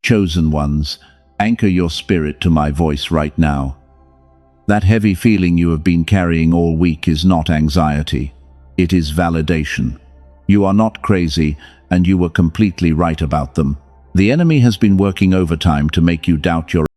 Chosen ones, anchor your spirit to my voice right now. That heavy feeling you have been carrying all week is not anxiety. It is validation. You are not crazy, and you were completely right about them. The enemy has been working overtime to make you doubt your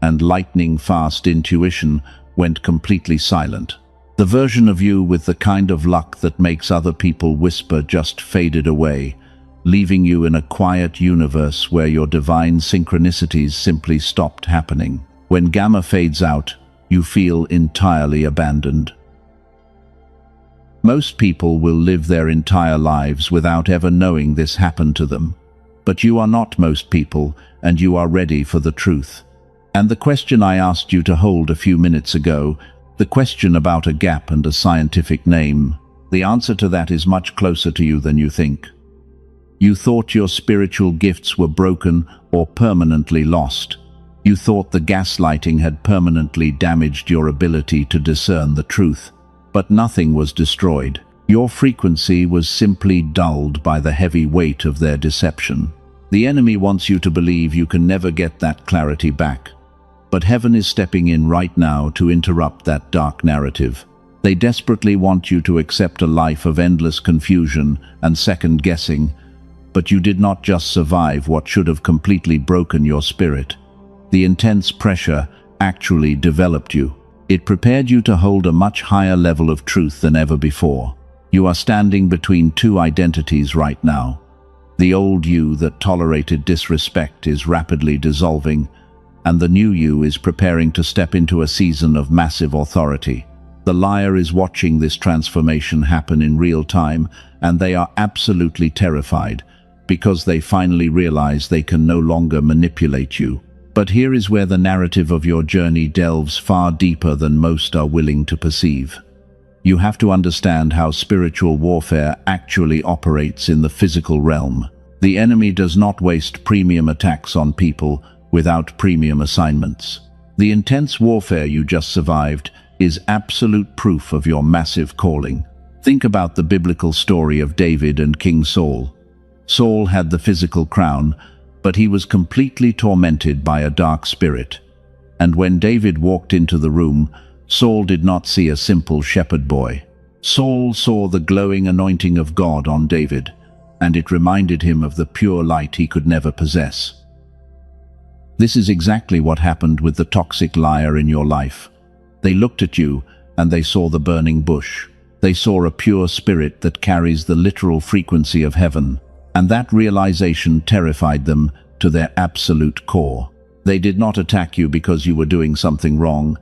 and lightning-fast intuition went completely silent. The version of you with the kind of luck that makes other people whisper just faded away, leaving you in a quiet universe where your divine synchronicities simply stopped happening. When Gamma fades out, you feel entirely abandoned. Most people will live their entire lives without ever knowing this happened to them. But you are not most people, and you are ready for the truth. And the question I asked you to hold a few minutes ago, the question about a gap and a scientific name, the answer to that is much closer to you than you think. You thought your spiritual gifts were broken or permanently lost. You thought the gaslighting had permanently damaged your ability to discern the truth. But nothing was destroyed. Your frequency was simply dulled by the heavy weight of their deception. The enemy wants you to believe you can never get that clarity back. But heaven is stepping in right now to interrupt that dark narrative. They desperately want you to accept a life of endless confusion and second-guessing, but you did not just survive what should have completely broken your spirit. The intense pressure actually developed you. It prepared you to hold a much higher level of truth than ever before. You are standing between two identities right now. The old you that tolerated disrespect is rapidly dissolving, and the new you is preparing to step into a season of massive authority. The liar is watching this transformation happen in real time, and they are absolutely terrified, because they finally realize they can no longer manipulate you. But here is where the narrative of your journey delves far deeper than most are willing to perceive. You have to understand how spiritual warfare actually operates in the physical realm. The enemy does not waste premium attacks on people without premium assignments. The intense warfare you just survived is absolute proof of your massive calling. Think about the biblical story of David and King Saul. Saul had the physical crown, but he was completely tormented by a dark spirit. And when David walked into the room, Saul did not see a simple shepherd boy. Saul saw the glowing anointing of God on David, and it reminded him of the pure light he could never possess. This is exactly what happened with the toxic liar in your life. They looked at you, and they saw the burning bush. They saw a pure spirit that carries the literal frequency of heaven, and that realization terrified them to their absolute core. They did not attack you because you were doing something wrong.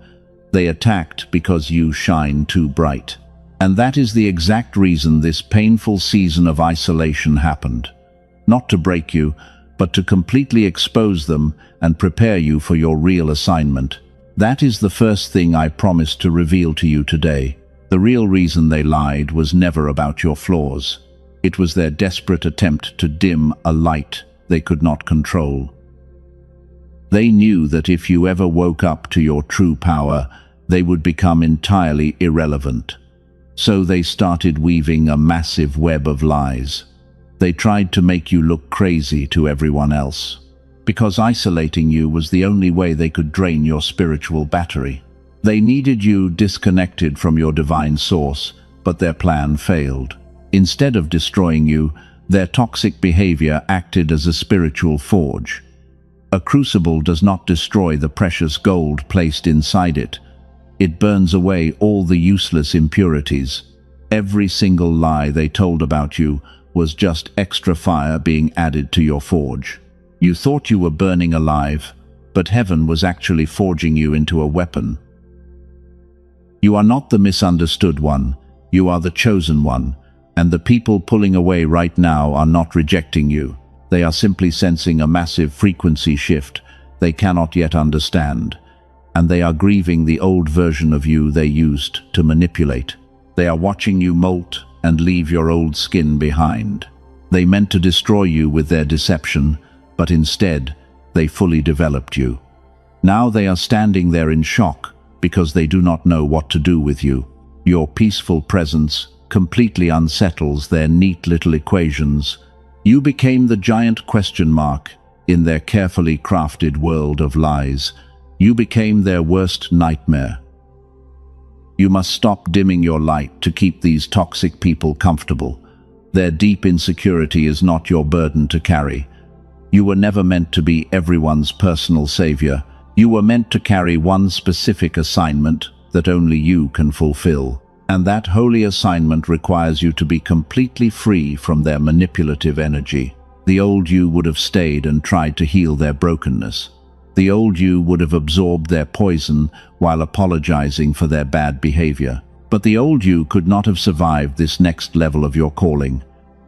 They attacked because you shine too bright. And that is the exact reason this painful season of isolation happened. Not to break you, but to completely expose them and prepare you for your real assignment. That is the first thing I promised to reveal to you today. The real reason they lied was never about your flaws. It was their desperate attempt to dim a light they could not control. They knew that if you ever woke up to your true power, they would become entirely irrelevant. So they started weaving a massive web of lies. They tried to make you look crazy to everyone else, because isolating you was the only way they could drain your spiritual battery. They needed you disconnected from your divine source, but their plan failed. Instead of destroying you, their toxic behavior acted as a spiritual forge. A crucible does not destroy the precious gold placed inside it. It burns away all the useless impurities. Every single lie they told about you was just extra fire being added to your forge. You thought you were burning alive, but heaven was actually forging you into a weapon. You are not the misunderstood one, you are the chosen one, and the people pulling away right now are not rejecting you. They are simply sensing a massive frequency shift they cannot yet understand, and they are grieving the old version of you they used to manipulate. They are watching you molt and leave your old skin behind. They meant to destroy you with their deception, but instead, they fully developed you. Now they are standing there in shock because they do not know what to do with you. Your peaceful presence completely unsettles their neat little equations. You became the giant question mark in their carefully crafted world of lies. You became their worst nightmare. You must stop dimming your light to keep these toxic people comfortable. Their deep insecurity is not your burden to carry. You were never meant to be everyone's personal savior. You were meant to carry one specific assignment that only you can fulfill. And that holy assignment requires you to be completely free from their manipulative energy. The old you would have stayed and tried to heal their brokenness. The old you would have absorbed their poison while apologizing for their bad behavior. But the old you could not have survived this next level of your calling.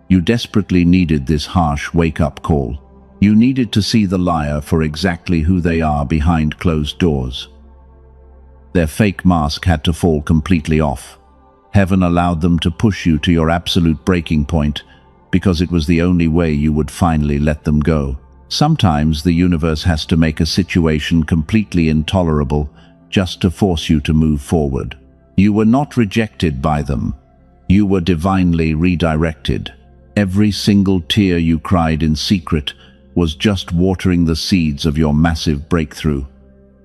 You desperately needed this harsh wake-up call. You needed to see the liar for exactly who they are behind closed doors. Their fake mask had to fall completely off. Heaven allowed them to push you to your absolute breaking point because it was the only way you would finally let them go. Sometimes the universe has to make a situation completely intolerable just to force you to move forward. You were not rejected by them. You were divinely redirected. Every single tear you cried in secret was just watering the seeds of your massive breakthrough.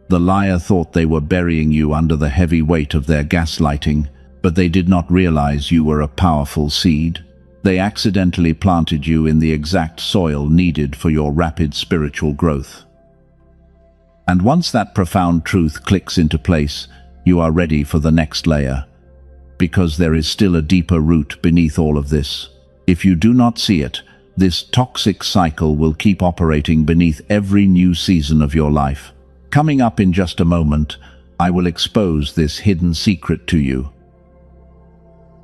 The liar thought they were burying you under the heavy weight of their gaslighting, but they did not realize you were a powerful seed. They accidentally planted you in the exact soil needed for your rapid spiritual growth. And once that profound truth clicks into place, you are ready for the next layer. Because there is still a deeper root beneath all of this. If you do not see it, this toxic cycle will keep operating beneath every new season of your life. Coming up in just a moment, I will expose this hidden secret to you.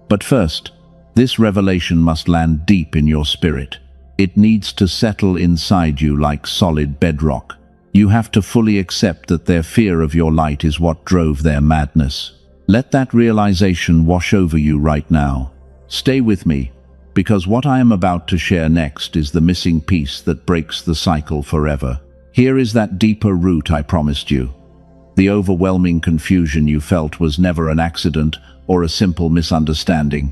But first, this revelation must land deep in your spirit. It needs to settle inside you like solid bedrock. You have to fully accept that their fear of your light is what drove their madness. Let that realization wash over you right now. Stay with me, because what I am about to share next is the missing piece that breaks the cycle forever. Here is that deeper root I promised you. The overwhelming confusion you felt was never an accident or a simple misunderstanding.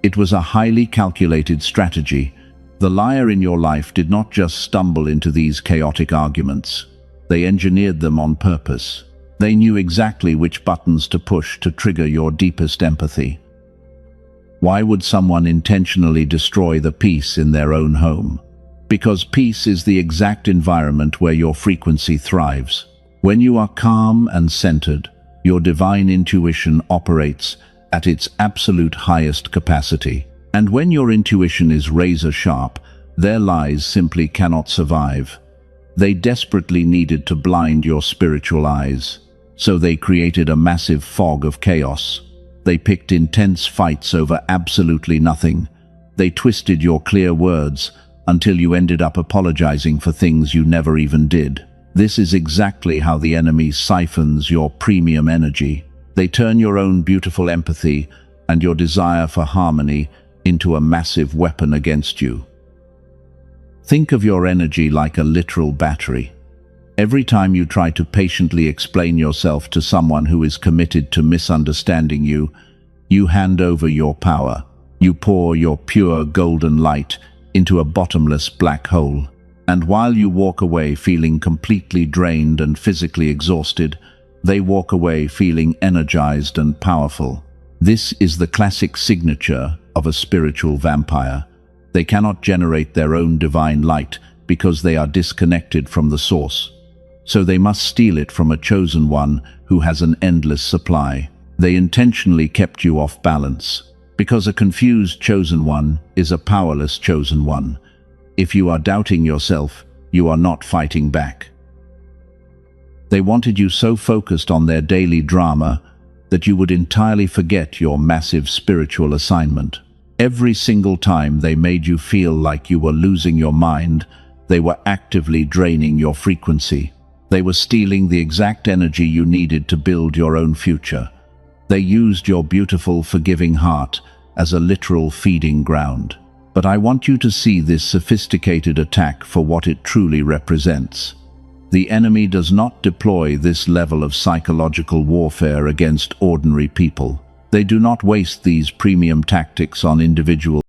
It was a highly calculated strategy. The liar in your life did not just stumble into these chaotic arguments. They engineered them on purpose. They knew exactly which buttons to push to trigger your deepest empathy. Why would someone intentionally destroy the peace in their own home? Because peace is the exact environment where your frequency thrives. When you are calm and centered, your divine intuition operates at its absolute highest capacity. And when your intuition is razor sharp, their lies simply cannot survive. They desperately needed to blind your spiritual eyes. So they created a massive fog of chaos. They picked intense fights over absolutely nothing. They twisted your clear words until you ended up apologizing for things you never even did. This is exactly how the enemy siphons your premium energy. They turn your own beautiful empathy and your desire for harmony into a massive weapon against you. Think of your energy like a literal battery. Every time you try to patiently explain yourself to someone who is committed to misunderstanding you, you hand over your power. You pour your pure golden light into a bottomless black hole. And while you walk away feeling completely drained and physically exhausted, they walk away feeling energized and powerful. This is the classic signature of a spiritual vampire. They cannot generate their own divine light because they are disconnected from the source. So they must steal it from a chosen one who has an endless supply. They intentionally kept you off balance, because a confused chosen one is a powerless chosen one. If you are doubting yourself, you are not fighting back. They wanted you so focused on their daily drama that you would entirely forget your massive spiritual assignment. Every single time they made you feel like you were losing your mind, they were actively draining your frequency. They were stealing the exact energy you needed to build your own future. They used your beautiful, forgiving heart as a literal feeding ground. But I want you to see this sophisticated attack for what it truly represents. The enemy does not deploy this level of psychological warfare against ordinary people. They do not waste these premium tactics on individuals.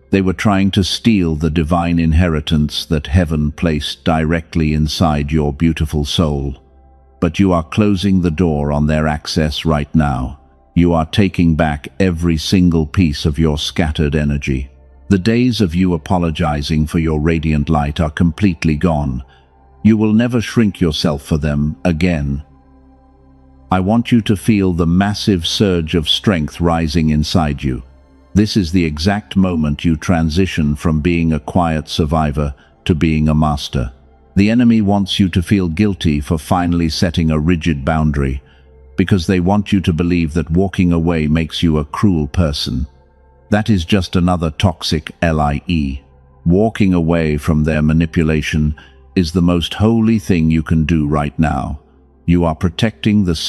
They were trying to steal the divine inheritance that heaven placed directly inside your beautiful soul. But you are closing the door on their access right now. You are taking back every single piece of your scattered energy. The days of you apologizing for your radiant light are completely gone. You will never shrink yourself for them again. I want you to feel the massive surge of strength rising inside you. This is the exact moment you transition from being a quiet survivor to being a master. The enemy wants you to feel guilty for finally setting a rigid boundary, because they want you to believe that walking away makes you a cruel person. That is just another toxic lie. Walking away from their manipulation is the most holy thing you can do right now. You are protecting the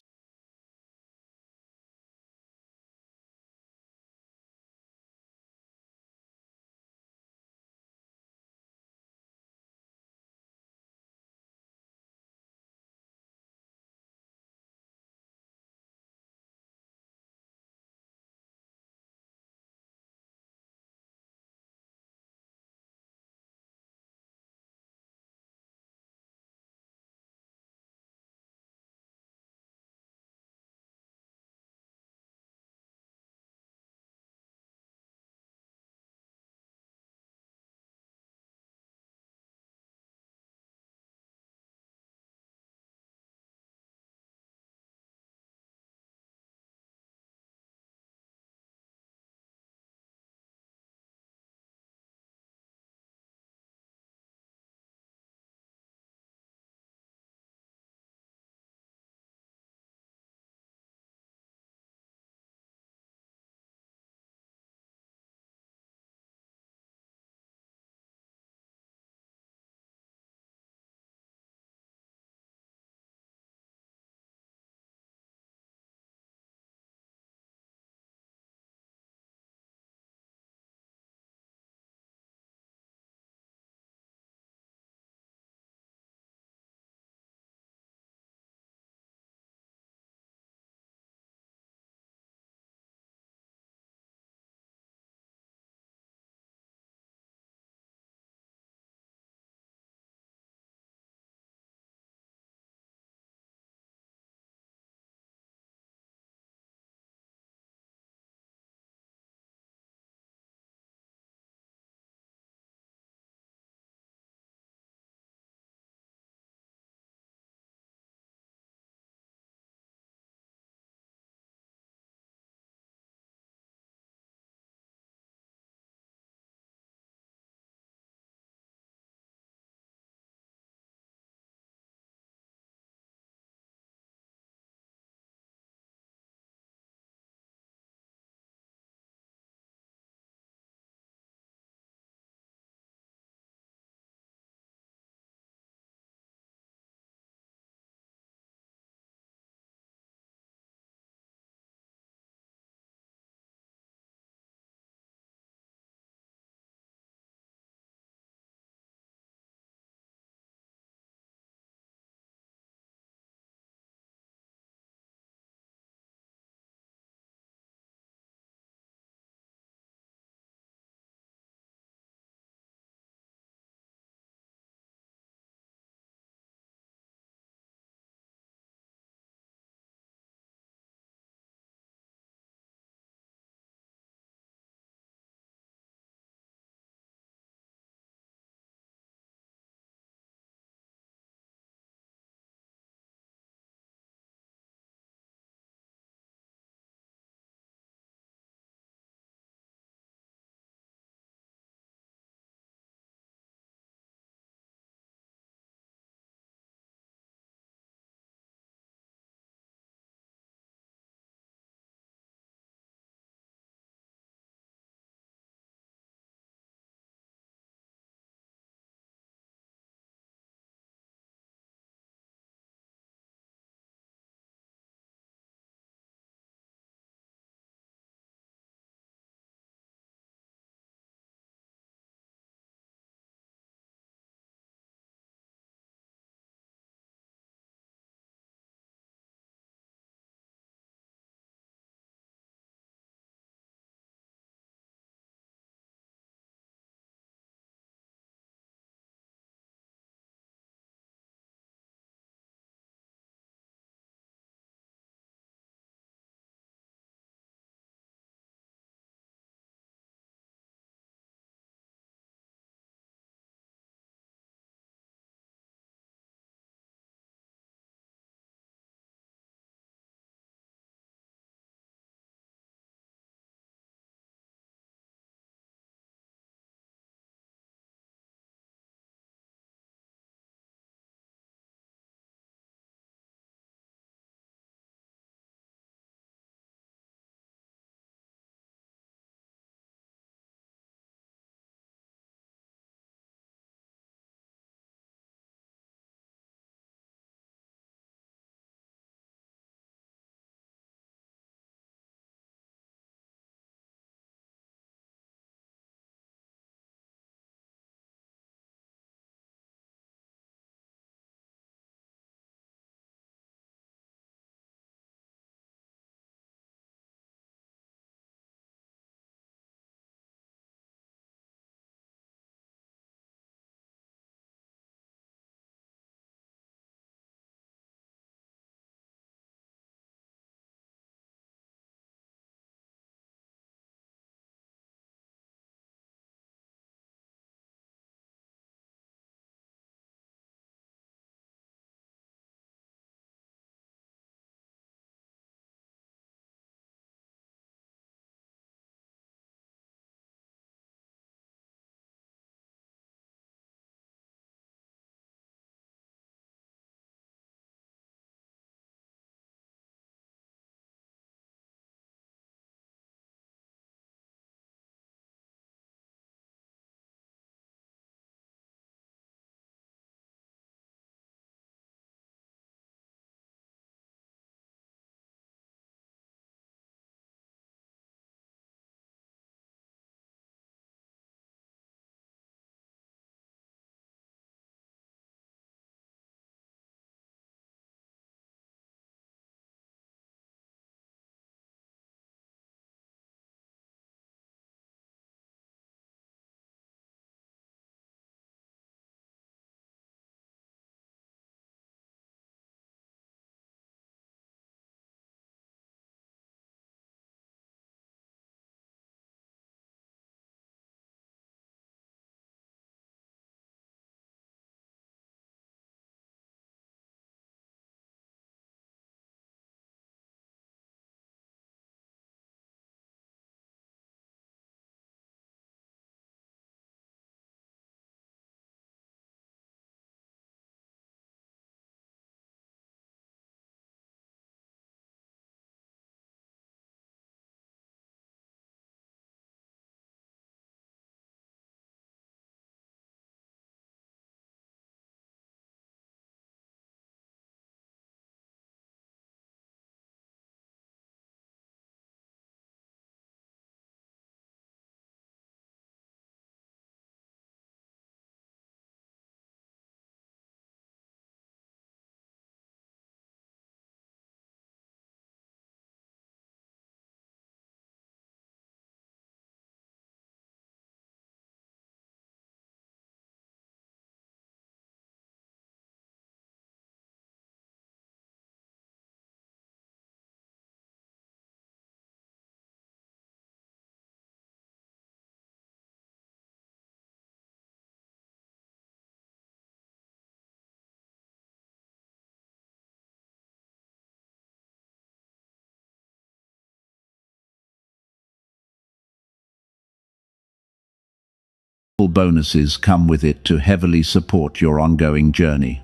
wonderful bonuses come with it to heavily support your ongoing journey.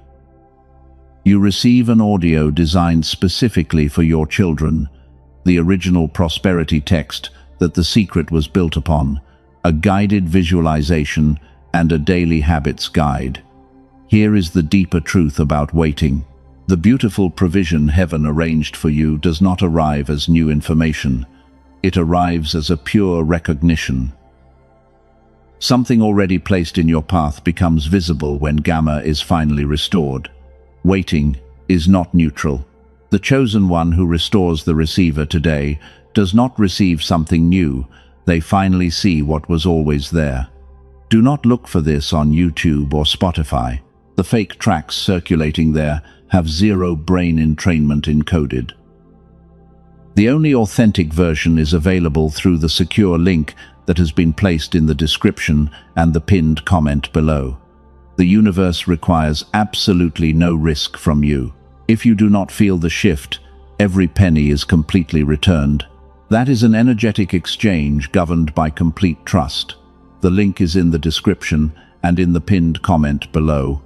You receive an audio designed specifically for your children, the original prosperity text that The Secret was built upon, a guided visualization, and a daily habits guide. Here is the deeper truth about waiting. The beautiful provision heaven arranged for you does not arrive as new information. It arrives as a pure recognition. Something already placed in your path becomes visible when Gamma is finally restored. Waiting is not neutral. The chosen one who restores the receiver today does not receive something new. They finally see what was always there. Do not look for this on YouTube or Spotify. The fake tracks circulating there have zero brain entrainment encoded. The only authentic version is available through the secure link that has been placed in the description and the pinned comment below. The universe requires absolutely no risk from you. If you do not feel the shift, every penny is completely returned. That is an energetic exchange governed by complete trust. The link is in the description and in the pinned comment below.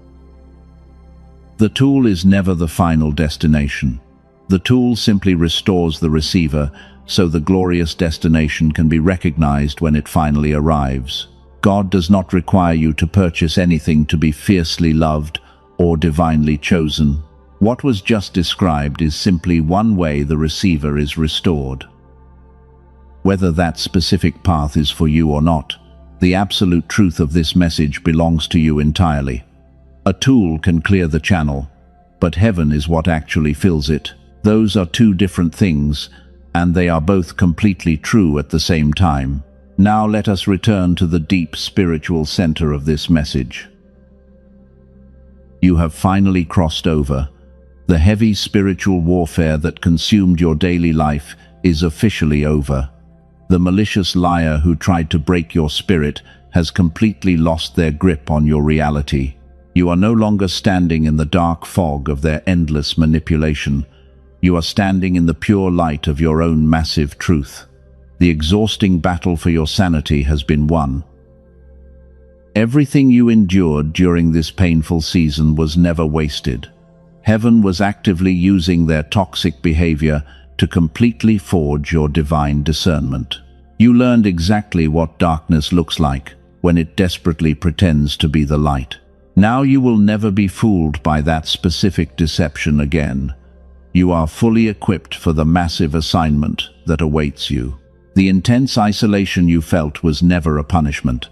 The tool is never the final destination. The tool simply restores the receiver so the glorious destination can be recognized when it finally arrives. God does not require you to purchase anything to be fiercely loved or divinely chosen. What was just described is simply one way the receiver is restored. Whether that specific path is for you or not, the absolute truth of this message belongs to you entirely. A tool can clear the channel, but heaven is what actually fills it. Those are two different things, and they are both completely true at the same time. Now let us return to the deep spiritual center of this message. You have finally crossed over. The heavy spiritual warfare that consumed your daily life is officially over. The malicious liar who tried to break your spirit has completely lost their grip on your reality. You are no longer standing in the dark fog of their endless manipulation. You are standing in the pure light of your own massive truth. The exhausting battle for your sanity has been won. Everything you endured during this painful season was never wasted. Heaven was actively using their toxic behavior to completely forge your divine discernment. You learned exactly what darkness looks like when it desperately pretends to be the light. Now you will never be fooled by that specific deception again. You are fully equipped for the massive assignment that awaits you. The intense isolation you felt was never a punishment.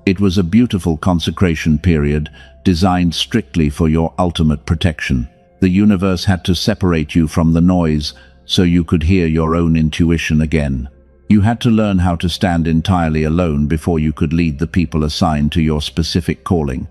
It was a beautiful consecration period designed strictly for your ultimate protection. The universe had to separate you from the noise so you could hear your own intuition again. You had to learn how to stand entirely alone before you could lead the people assigned to your specific calling.